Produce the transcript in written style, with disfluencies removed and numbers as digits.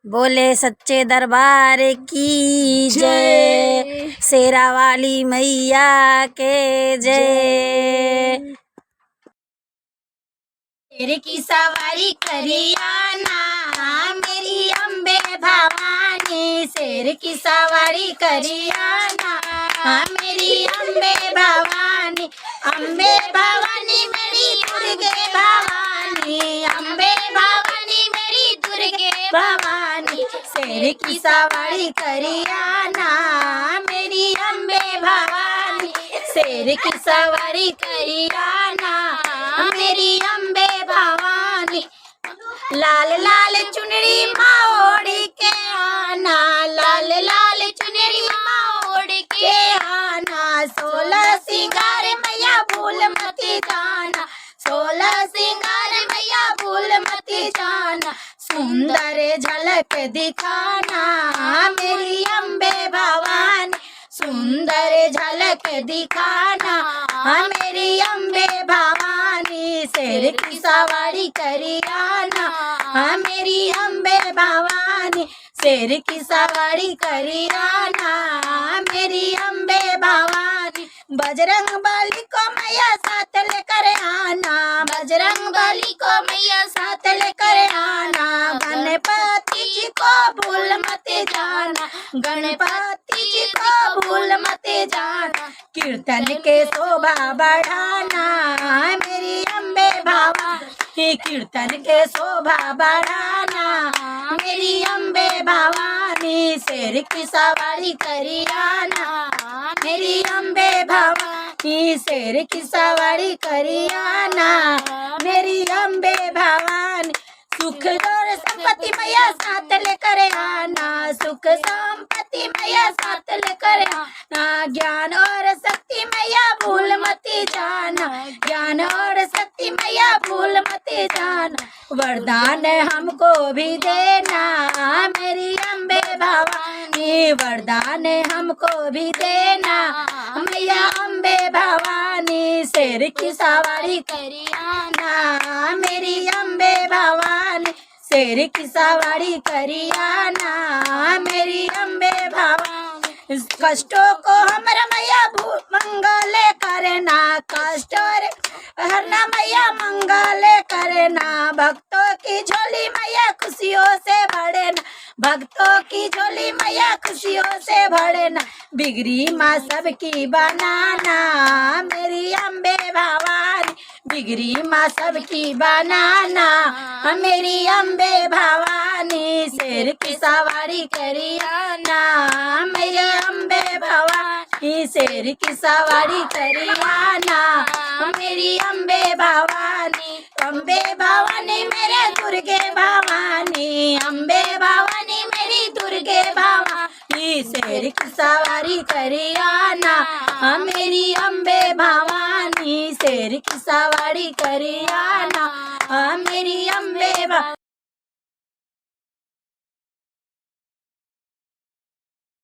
बोले सच्चे दरबार की जय, शेरा वाली मैया के जय। शेर की सवारी करियाना मेरी अम्बे भवानी, शेर की सवारी करियाना मेरी अम्बे भवानी, अम्बे भवानी मेरी दुर्गे भवानी, अम्बे भवानी मेरी दुर्गे भवानी, शेर की सवारी करियाना मेरी अम्बे भवानी, शेर की सवारी करियाना मेरी अम्बे भवानी। लाल लाल चुनरी माओड़ी के आना, लाल लाल चुनरी माओड़ी के आना, 16 सिंगार मैया भूल मत जाना, 16 सिंगार मैया भूल मत जाना, सुंदर झलक दिखाना मेरी अम्बे भवानी, सुंदर झलक दिखाना मेरी अम्बे भवानी, शेर की सवारी करियाना मेरी अम्बे भवानी, शेर की सवारी करियाना मेरी अम्बे भवानी। बजरंग बली को मैया साथ लेकर आना, बजरंग बली को मैया साथ लेकर आना, गणपति जी को भूल मत जाना, गणपति जी को भूल मत जाना, कीर्तन के शोभा बढ़ाना मेरी अम्बे भवानी, कीर्तन के शोभा बढ़ाना मेरी अम्बे भवानी, शेर की सवारी करियाना मेरी अम्बे भवानी, शेर की सवारी करियाना मेरी अम्बे भवानी। सुख और संपत्ति मैया साथ लेकर आना, सुख संपत्ति मैया साथ लेकर आना, ज्ञान और शक्ति मैया भूल मत जाना, ज्ञान और शक्ति मैया भूल मत जाना, वरदान हमको भी देना मेरी अम्बे भवानी, वरदान हमको भी देना मैया अम्बे भवानी, शेर की सवारी करियाना मेरी अम्बे भवानी, शेर की सवारी करियाना मेरी अम्बे भवानी। कष्टों को हमरा मैया मंगल करना, कष्टों हरना मैया मंगल करना, भक्तों की झोली मैया खुशियों से भरना, भक्तों की झोली मैया खुशियों से भरना, बिगड़ी माँ सबकी बनाना मेरी अम्बे भवानी, बिगड़ी माँ सबकी बनाना मेरी अम्बे भवानी, शेर की सवारी करियाना मेरी अम्बे भवानी, शेर की सवारी करियाना मेरी अम्बे भवानी, अम्बे भवानी मेरे दुर्गे भवानी, अम्बे भवानी मेरी दुर्गे भवानी, शेर की सवारी करियाना मेरी अम्बे भवानी, शेर की सवारी करियाना मेरी अम्बे भवानी।